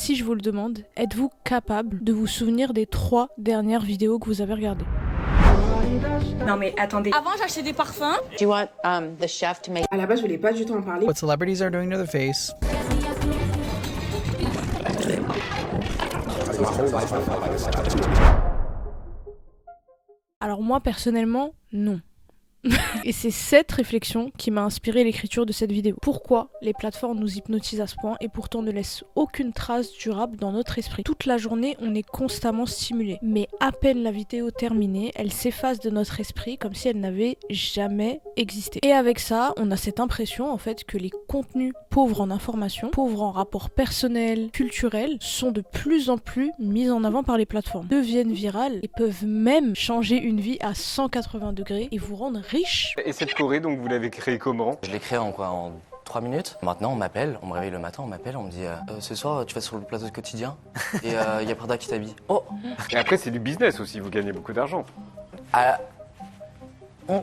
Si je vous le demande, êtes-vous capable de vous souvenir des 3 dernières vidéos que vous avez regardées? Non mais attendez. Avant j'achetais des parfums. Do you want the chef to make... À la base, je voulais pas du tout en parler. What celebrities are doing to their face. Alors moi personnellement, non. Et c'est cette réflexion qui m'a inspiré l'écriture de cette vidéo. Pourquoi les plateformes nous hypnotisent à ce point et pourtant ne laissent aucune trace durable dans notre esprit? Toute la journée, on est constamment stimulé. Mais à peine la vidéo terminée, elle s'efface de notre esprit comme si elle n'avait jamais existé. Et avec ça, on a cette impression en fait que les contenus pauvres en information, pauvres en rapports personnels, culturels, sont de plus en plus mis en avant par les plateformes, deviennent virales et peuvent même changer une vie à 180 degrés et vous rendre riche. Et cette choré, donc vous l'avez créée comment? Je l'ai créée en 3 minutes. Maintenant, on m'appelle, on me réveille le matin, on m'appelle, on me dit ce soir, tu vas sur le plateau de Quotidien et il y a Prada qui t'habille. Oh. Et après, c'est du business aussi, vous gagnez beaucoup d'argent.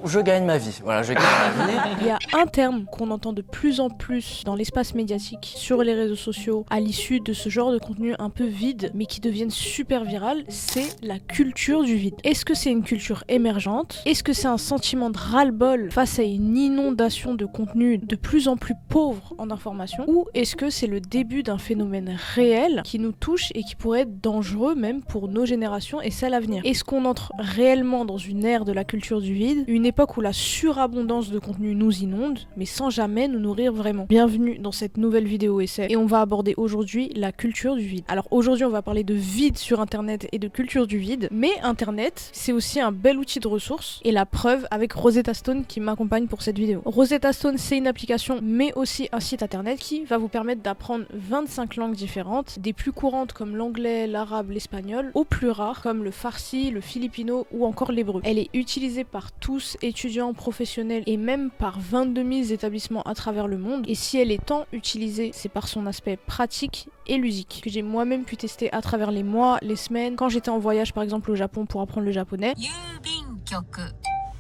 Je gagne ma vie. Voilà, je gagne ma vie. Il y a un terme qu'on entend de plus en plus dans l'espace médiatique, sur les réseaux sociaux, à l'issue de ce genre de contenu un peu vide, mais qui deviennent super viral, c'est la culture du vide. Est-ce que c'est une culture émergente? Est-ce que c'est un sentiment de ras-le-bol face à une inondation de contenu de plus en plus pauvre en information? Ou est-ce que c'est le début d'un phénomène réel qui nous touche et qui pourrait être dangereux même pour nos générations et celles à venir? Est-ce qu'on entre réellement dans une ère de la culture du vide? Une époque où la surabondance de contenu nous inonde, mais sans jamais nous nourrir vraiment. Bienvenue dans cette nouvelle vidéo essai, et on va aborder aujourd'hui la culture du vide. Alors aujourd'hui on va parler de vide sur internet et de culture du vide, mais internet c'est aussi un bel outil de ressources, et la preuve avec Rosetta Stone qui m'accompagne pour cette vidéo. Rosetta Stone c'est une application mais aussi un site internet qui va vous permettre d'apprendre 25 langues différentes, des plus courantes comme l'anglais, l'arabe, l'espagnol, aux plus rares comme le farsi, le filipino ou encore l'hébreu. Elle est utilisée par tous, étudiants, professionnels et même par 22 000 établissements à travers le monde. Et si elle est tant utilisée, c'est par son aspect pratique et ludique que j'ai moi-même pu tester à travers les mois, les semaines, quand j'étais en voyage par exemple au Japon pour apprendre le japonais.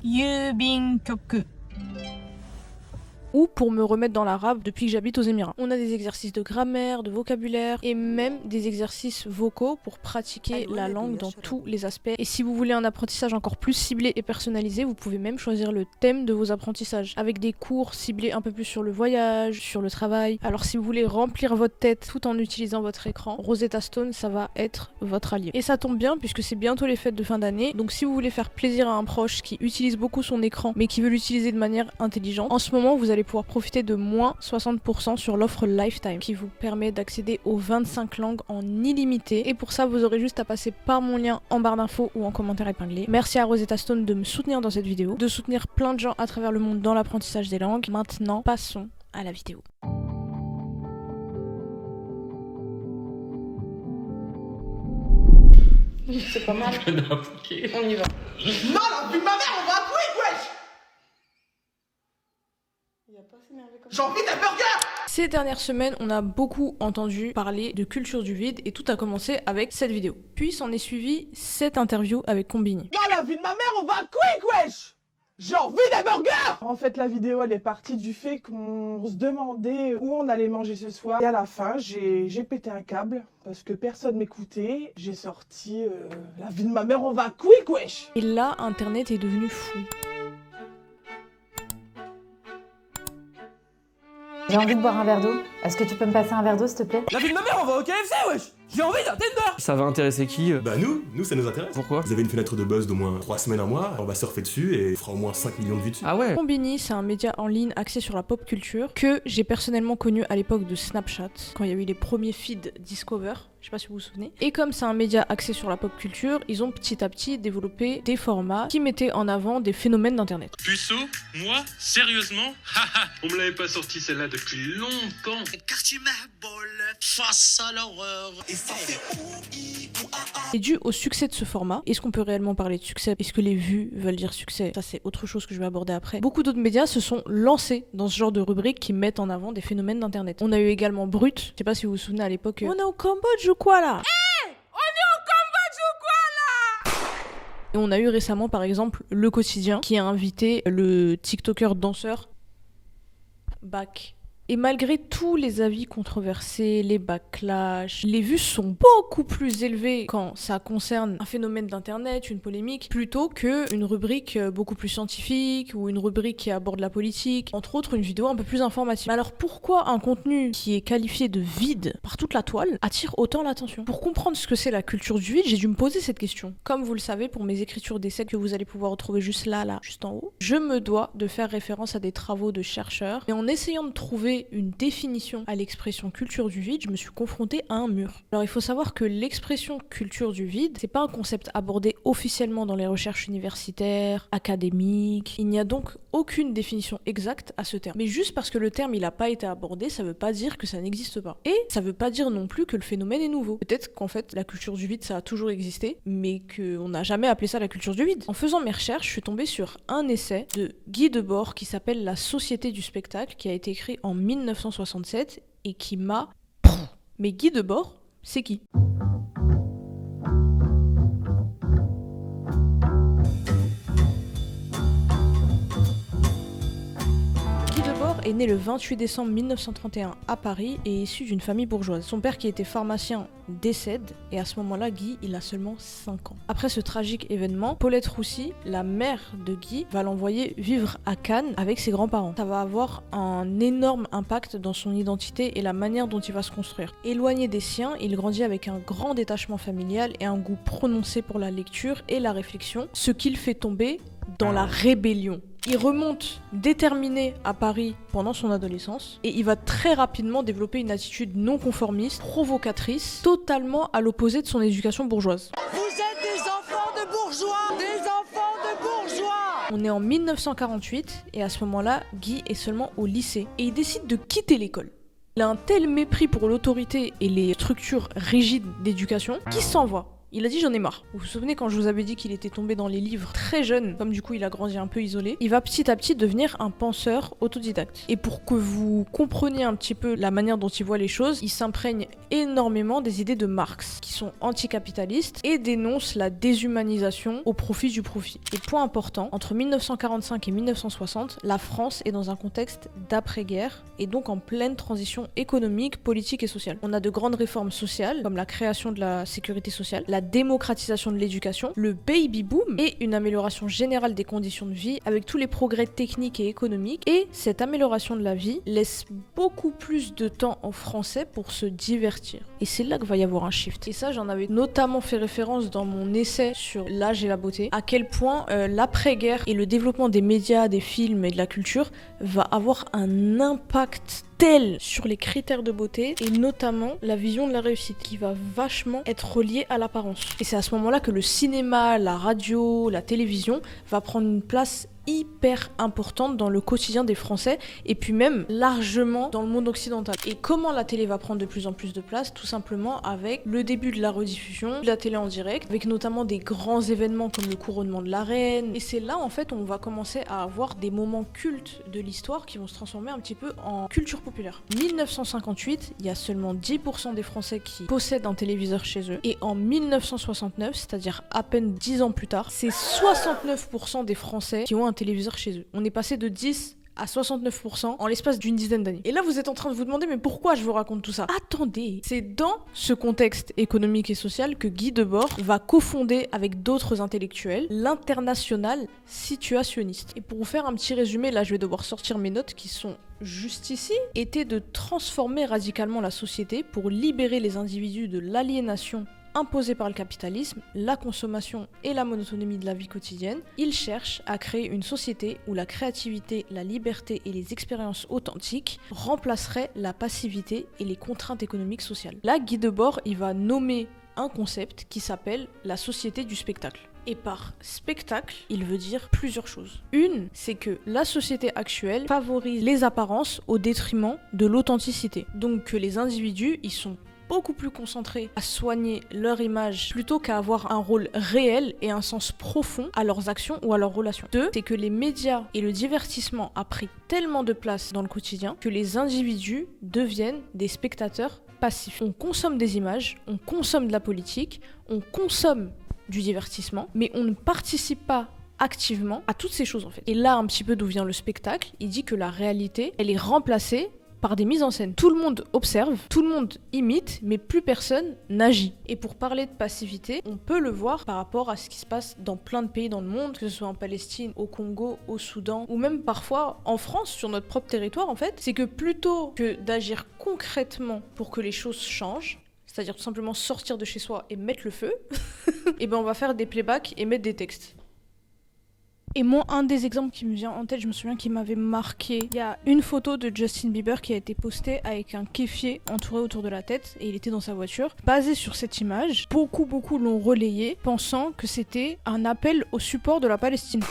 Yubin-kyoku. Ou pour me remettre dans l'arabe depuis que j'habite aux Émirats. On a des exercices de grammaire, de vocabulaire et même des exercices vocaux pour pratiquer la langue dans tous les aspects. Et si vous voulez un apprentissage encore plus ciblé et personnalisé, vous pouvez même choisir le thème de vos apprentissages avec des cours ciblés un peu plus sur le voyage, sur le travail. Alors si vous voulez remplir votre tête tout en utilisant votre écran, Rosetta Stone ça va être votre allié. Et ça tombe bien puisque c'est bientôt les fêtes de fin d'année, donc si vous voulez faire plaisir à un proche qui utilise beaucoup son écran mais qui veut l'utiliser de manière intelligente, en ce moment vous allez pouvoir profiter de moins 60% sur l'offre Lifetime qui vous permet d'accéder aux 25 langues en illimité, et pour ça vous aurez juste à passer par mon lien en barre d'infos ou en commentaire épinglé. Merci à Rosetta Stone de me soutenir dans cette vidéo, de soutenir plein de gens à travers le monde dans l'apprentissage des langues. Maintenant passons à la vidéo. C'est pas mal. On y va. Non, la vie de ma mère, on va à Quick, wesh! J'ai envie d'un burger! Ces dernières semaines, on a beaucoup entendu parler de culture du vide et tout a commencé avec cette vidéo. Puis s'en est suivi cette interview avec Combini. Non, la vie de ma mère, on va à Quick, wesh! J'ai envie d'un burger! En fait, la vidéo, elle est partie du fait qu'on se demandait où on allait manger ce soir. Et à la fin, j'ai pété un câble parce que personne m'écoutait. J'ai sorti la vie de ma mère, on va à Quick, wesh! Et là, Internet est devenu fou. J'ai envie de boire un verre d'eau. Est-ce que tu peux me passer un verre d'eau, s'il te plaît? La vie de ma mère, on va au KFC, wesh! J'ai envie d'un tender! Ça va intéresser qui Bah nous ça nous intéresse. Pourquoi? Vous avez une fenêtre de buzz d'au moins 3 semaines, un mois, on va surfer dessus et on fera au moins 5 millions de vues dessus. Ah ouais. Combini, c'est un média en ligne axé sur la pop culture que j'ai personnellement connu à l'époque de Snapchat, quand il y a eu les premiers feeds Discover. Je sais pas si vous vous souvenez. Et comme c'est un média axé sur la pop culture, ils ont petit à petit développé des formats qui mettaient en avant des phénomènes d'internet. Puceau, moi, sérieusement, on me l'avait pas sorti celle-là depuis longtemps. Quartier Mahbol, face à l'horreur. Et dû au succès de ce format, est-ce qu'on peut réellement parler de succès? Est-ce que les vues veulent dire succès? Ça c'est autre chose que je vais aborder après. Beaucoup d'autres médias se sont lancés dans ce genre de rubrique qui mettent en avant des phénomènes d'internet. On a eu également Brut, je sais pas si vous vous souvenez à l'époque, on est au Cambodge ou quoi là? Et on a eu récemment par exemple Le Quotidien qui a invité le TikToker danseur Bac Et malgré tous les avis controversés, les backlash, les vues sont beaucoup plus élevées quand ça concerne un phénomène d'internet, une polémique, plutôt qu'une rubrique beaucoup plus scientifique ou une rubrique qui aborde la politique, entre autres une vidéo un peu plus informative. Mais alors pourquoi un contenu qui est qualifié de vide par toute la toile attire autant l'attention? Pour comprendre ce que c'est la culture du vide, j'ai dû me poser cette question. Comme vous le savez, pour mes écritures d'essais que vous allez pouvoir retrouver juste là, juste en haut, je me dois de faire référence à des travaux de chercheurs. Et en essayant de trouver une définition à l'expression culture du vide, je me suis confrontée à un mur. Alors il faut savoir que l'expression culture du vide, c'est pas un concept abordé officiellement dans les recherches universitaires, académiques. Il n'y a donc aucune définition exacte à ce terme. Mais juste parce que le terme il n'a pas été abordé, ça veut pas dire que ça n'existe pas. Et ça veut pas dire non plus que le phénomène est nouveau. Peut-être qu'en fait la culture du vide ça a toujours existé, mais qu'on n'a jamais appelé ça la culture du vide. En faisant mes recherches, je suis tombée sur un essai de Guy Debord qui s'appelle La Société du spectacle, qui a été écrit en 1967 et qui m'a... Mais Guy Debord, c'est qui ? Est né le 28 décembre 1931 à Paris et est issu d'une famille bourgeoise. Son père qui était pharmacien décède et à ce moment-là, Guy, il a seulement 5 ans. Après ce tragique événement, Paulette Roussy, la mère de Guy, va l'envoyer vivre à Cannes avec ses grands-parents. Ça va avoir un énorme impact dans son identité et la manière dont il va se construire. Éloigné des siens, il grandit avec un grand détachement familial et un goût prononcé pour la lecture et la réflexion, ce qui le fait tomber dans la rébellion. Il remonte déterminé à Paris pendant son adolescence et il va très rapidement développer une attitude non conformiste, provocatrice, totalement à l'opposé de son éducation bourgeoise. Vous êtes des enfants de bourgeois! Des enfants de bourgeois! On est en 1948 et à ce moment-là, Guy est seulement au lycée et il décide de quitter l'école. Il a un tel mépris pour l'autorité et les structures rigides d'éducation qu'il s'en va. Il a dit j'en ai marre. Vous vous souvenez quand je vous avais dit qu'il était tombé dans les livres très jeune, comme du coup il a grandi un peu isolé, il va petit à petit devenir un penseur autodidacte. Et pour que vous compreniez un petit peu la manière dont il voit les choses, il s'imprègne énormément des idées de Marx, qui sont anticapitalistes et dénoncent la déshumanisation au profit du profit. Et point important, entre 1945 et 1960, la France est dans un contexte d'après-guerre et donc en pleine transition économique, politique et sociale. On a de grandes réformes sociales, comme la création de la sécurité sociale, la démocratisation de l'éducation, le baby boom et une amélioration générale des conditions de vie avec tous les progrès techniques et économiques. Et cette amélioration de la vie laisse beaucoup plus de temps aux Français pour se divertir. Et c'est là que va y avoir un shift. Et ça, j'en avais notamment fait référence dans mon essai sur l'âge et la beauté, à quel point l'après-guerre et le développement des médias, des films et de la culture va avoir un impact tel sur les critères de beauté et notamment la vision de la réussite qui va vachement être reliée à l'apparence. Et c'est à ce moment-là que le cinéma, la radio, la télévision va prendre une place hyper importante dans le quotidien des Français et puis même largement dans le monde occidental. Et comment la télé va prendre de plus en plus de place? Tout simplement avec le début de la rediffusion, de la télé en direct, avec notamment des grands événements comme le couronnement de la reine. Et c'est là en fait on va commencer à avoir des moments cultes de l'histoire qui vont se transformer un petit peu en culture populaire. 1958, il y a seulement 10% des Français qui possèdent un téléviseur chez eux. Et en 1969, c'est-à-dire à peine 10 ans plus tard, c'est 69% des Français qui ont un téléviseur chez eux. On est passé de 10 à 69% en l'espace d'une dizaine d'années. Et là, vous êtes en train de vous demander, mais pourquoi je vous raconte tout ça? Attendez, c'est dans ce contexte économique et social que Guy Debord va cofonder avec d'autres intellectuels l'Internationale situationniste. Et pour vous faire un petit résumé, là, je vais devoir sortir mes notes qui sont juste ici, était de transformer radicalement la société pour libérer les individus de l'aliénation imposée par le capitalisme, la consommation et la monotonie de la vie quotidienne. Il cherche à créer une société où la créativité, la liberté et les expériences authentiques remplaceraient la passivité et les contraintes économiques sociales. Là, Guy Debord, il va nommer un concept qui s'appelle la société du spectacle. Et par spectacle, il veut dire plusieurs choses. Une, c'est que la société actuelle favorise les apparences au détriment de l'authenticité. Donc que les individus, ils sont beaucoup plus concentrés à soigner leur image plutôt qu'à avoir un rôle réel et un sens profond à leurs actions ou à leurs relations. Deux, c'est que les médias et le divertissement a pris tellement de place dans le quotidien que les individus deviennent des spectateurs passifs. On consomme des images, on consomme de la politique, on consomme du divertissement, mais on ne participe pas activement à toutes ces choses en fait. Et là, un petit peu d'où vient le spectacle, il dit que la réalité, elle est remplacée par des mises en scène. Tout le monde observe, tout le monde imite, mais plus personne n'agit. Et pour parler de passivité, on peut le voir par rapport à ce qui se passe dans plein de pays dans le monde, que ce soit en Palestine, au Congo, au Soudan, ou même parfois en France, sur notre propre territoire en fait, c'est que plutôt que d'agir concrètement pour que les choses changent, c'est-à-dire tout simplement sortir de chez soi et mettre le feu, et ben on va faire des playbacks et mettre des textes. Et moi, un des exemples qui me vient en tête, je me souviens qu'il m'avait marqué. Il y a une photo de Justin Bieber qui a été postée avec un kéfier entouré autour de la tête et il était dans sa voiture. Basé sur cette image, beaucoup l'ont relayé pensant que c'était un appel au support de la Palestine.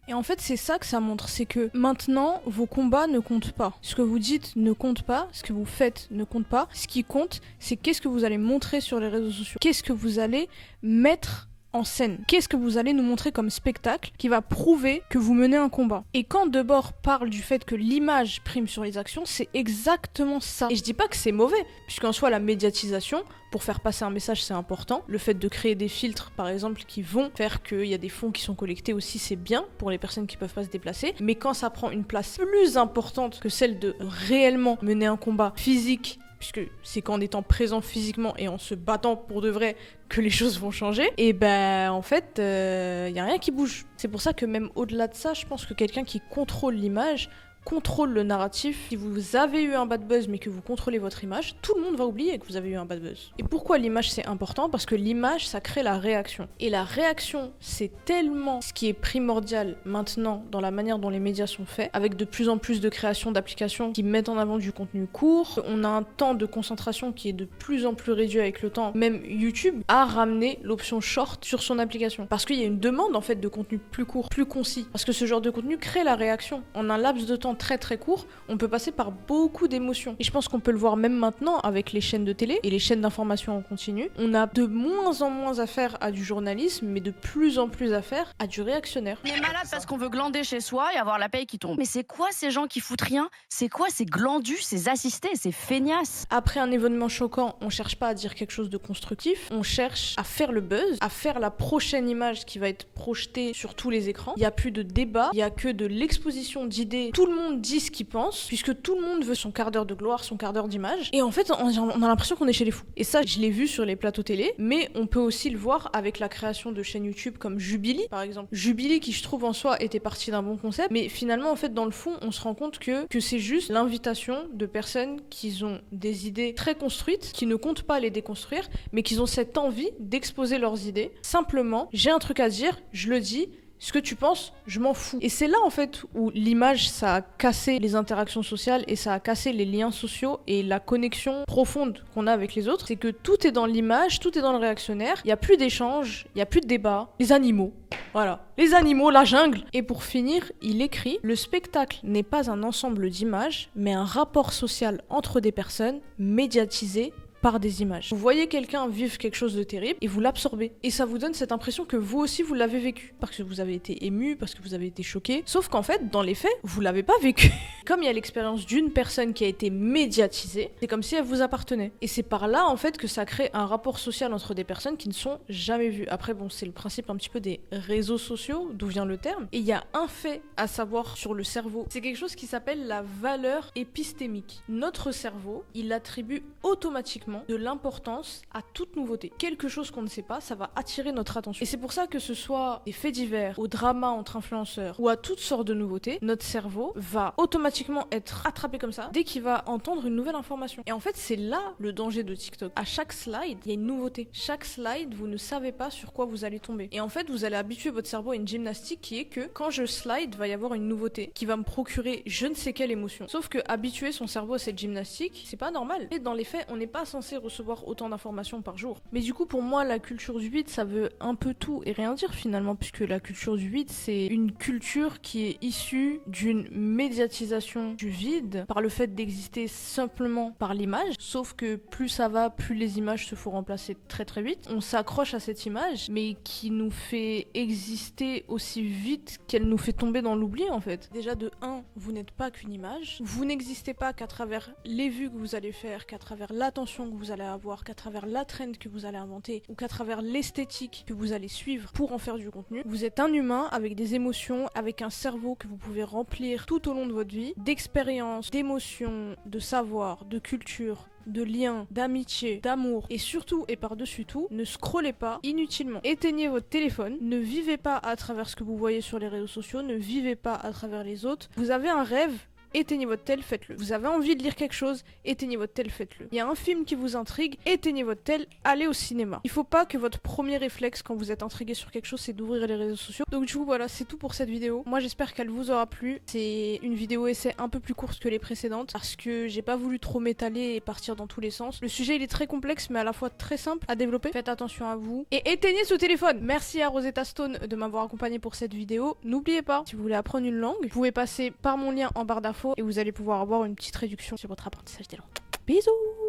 Et en fait, c'est ça que ça montre, c'est que maintenant, vos combats ne comptent pas. Ce que vous dites ne compte pas, ce que vous faites ne compte pas. Ce qui compte, c'est qu'est-ce que vous allez montrer sur les réseaux sociaux. Qu'est-ce que vous allez mettre en scène. Qu'est-ce que vous allez nous montrer comme spectacle qui va prouver que vous menez un combat. Et quand Debord parle du fait que l'image prime sur les actions, c'est exactement ça. Et je dis pas que c'est mauvais, puisqu'en soi la médiatisation, pour faire passer un message, c'est important. Le fait de créer des filtres, par exemple, qui vont faire qu'il y a des fonds qui sont collectés aussi, c'est bien pour les personnes qui peuvent pas se déplacer. Mais quand ça prend une place plus importante que celle de réellement mener un combat physique, puisque c'est qu'en étant présent physiquement et en se battant pour de vrai que les choses vont changer, et ben en fait, y a rien qui bouge. C'est pour ça que même au-delà de ça, je pense que quelqu'un qui contrôle l'image, contrôle le narratif. Si vous avez eu un bad buzz mais que vous contrôlez votre image, tout le monde va oublier que vous avez eu un bad buzz. Et pourquoi l'image c'est important ? Parce que l'image ça crée la réaction. Et la réaction c'est tellement ce qui est primordial maintenant dans la manière dont les médias sont faits, avec de plus en plus de créations d'applications qui mettent en avant du contenu court. On a un temps de concentration qui est de plus en plus réduit avec le temps. Même YouTube a ramené l'option short sur son application. Parce qu'il y a une demande en fait de contenu plus court, plus concis. Parce que ce genre de contenu crée la réaction. En un laps de temps très court, on peut passer par beaucoup d'émotions. Et je pense qu'on peut le voir même maintenant avec les chaînes de télé et les chaînes d'information en continu. On a de moins en moins affaire à du journalisme, mais de plus en plus affaire à du réactionnaire. On est malade parce qu'on veut glander chez soi et avoir la paye qui tombe. Mais c'est quoi ces gens qui foutent rien ? C'est quoi ces glandus, ces assistés, ces feignasses ? Après un événement choquant, on cherche pas à dire quelque chose de constructif, on cherche à faire le buzz, à faire la prochaine image qui va être projetée sur tous les écrans. Il y a plus de débat, il y a que de l'exposition d'idées. Tout le monde dit ce qu'il pense, puisque tout le monde veut son quart d'heure de gloire, son quart d'heure d'image. Et en fait, on a l'impression qu'on est chez les fous. Et ça, je l'ai vu sur les plateaux télé, mais on peut aussi le voir avec la création de chaînes YouTube comme Jubilee, par exemple. Jubilee, qui je trouve en soi était partie d'un bon concept, mais finalement, en fait, dans le fond, on se rend compte que c'est juste l'invitation de personnes qui ont des idées très construites, qui ne comptent pas les déconstruire, mais qui ont cette envie d'exposer leurs idées. Simplement, j'ai un truc à dire, je le dis. Ce que tu penses, je m'en fous. Et c'est là en fait où l'image, ça a cassé les interactions sociales et ça a cassé les liens sociaux et la connexion profonde qu'on a avec les autres. C'est que tout est dans l'image, tout est dans le réactionnaire. Il n'y a plus d'échange, il n'y a plus de débat. Les animaux, voilà. Les animaux, la jungle. Et pour finir, il écrit « Le spectacle n'est pas un ensemble d'images, mais un rapport social entre des personnes médiatisées par des images. Vous voyez quelqu'un vivre quelque chose de terrible et vous l'absorbez. Et ça vous donne cette impression que vous aussi vous l'avez vécu. Parce que vous avez été ému, parce que vous avez été choqué. Sauf qu'en fait, dans les faits, vous l'avez pas vécu. Comme il y a l'expérience d'une personne qui a été médiatisée, c'est comme si elle vous appartenait. Et c'est par là en fait que ça crée un rapport social entre des personnes qui ne sont jamais vues. Après bon, c'est le principe un petit peu des réseaux sociaux, d'où vient le terme. Et il y a un fait à savoir sur le cerveau. C'est quelque chose qui s'appelle la valeur épistémique. Notre cerveau, il attribue automatiquement de l'importance à toute nouveauté. Quelque chose qu'on ne sait pas, ça va attirer notre attention. Et c'est pour ça que ce soit des faits divers, au drama entre influenceurs ou à toutes sortes de nouveautés, notre cerveau va automatiquement être attrapé comme ça dès qu'il va entendre une nouvelle information. Et en fait, c'est là le danger de TikTok. À chaque slide, il y a une nouveauté. Chaque slide, vous ne savez pas sur quoi vous allez tomber. Et en fait, vous allez habituer votre cerveau à une gymnastique qui est que quand je slide, va y avoir une nouveauté qui va me procurer je ne sais quelle émotion. Sauf que habituer son cerveau à cette gymnastique, c'est pas normal. Et dans les faits, on n'est pas censé recevoir autant d'informations par jour. Mais du coup, pour moi, la culture du vide, ça veut un peu tout et rien dire finalement, puisque la culture du vide, c'est une culture qui est issue d'une médiatisation du vide par le fait d'exister simplement par l'image, sauf que plus ça va, plus les images se font remplacer très très vite. On s'accroche à cette image, mais qui nous fait exister aussi vite qu'elle nous fait tomber dans l'oubli en fait. Déjà de 1, vous n'êtes pas qu'une image, vous n'existez pas qu'à travers les vues que vous allez faire, qu'à travers l'attention que vous allez avoir, qu'à travers la trend que vous allez inventer, ou qu'à travers l'esthétique que vous allez suivre pour en faire du contenu. Vous êtes un humain avec des émotions, avec un cerveau que vous pouvez remplir tout au long de votre vie, d'expériences, d'émotions, de savoir, de culture, de liens, d'amitié, d'amour, et surtout et par-dessus tout, ne scrollez pas inutilement. Éteignez votre téléphone, ne vivez pas à travers ce que vous voyez sur les réseaux sociaux, ne vivez pas à travers les autres. Vous avez un rêve, éteignez votre tel, faites-le. Vous avez envie de lire quelque chose, éteignez votre tel, faites-le. Il y a un film qui vous intrigue, éteignez votre tel, allez au cinéma. Il faut pas que votre premier réflexe quand vous êtes intrigué sur quelque chose, c'est d'ouvrir les réseaux sociaux. Donc du coup voilà, c'est tout pour cette vidéo. Moi j'espère qu'elle vous aura plu. C'est une vidéo essai un peu plus courte que les précédentes parce que j'ai pas voulu trop m'étaler et partir dans tous les sens. Le sujet il est très complexe mais à la fois très simple à développer. Faites attention à vous et éteignez ce téléphone. Merci à Rosetta Stone de m'avoir accompagné pour cette vidéo. N'oubliez pas, si vous voulez apprendre une langue, vous pouvez passer par mon lien en barre d'infos et vous allez pouvoir avoir une petite réduction sur votre apprentissage des langues. Bisous!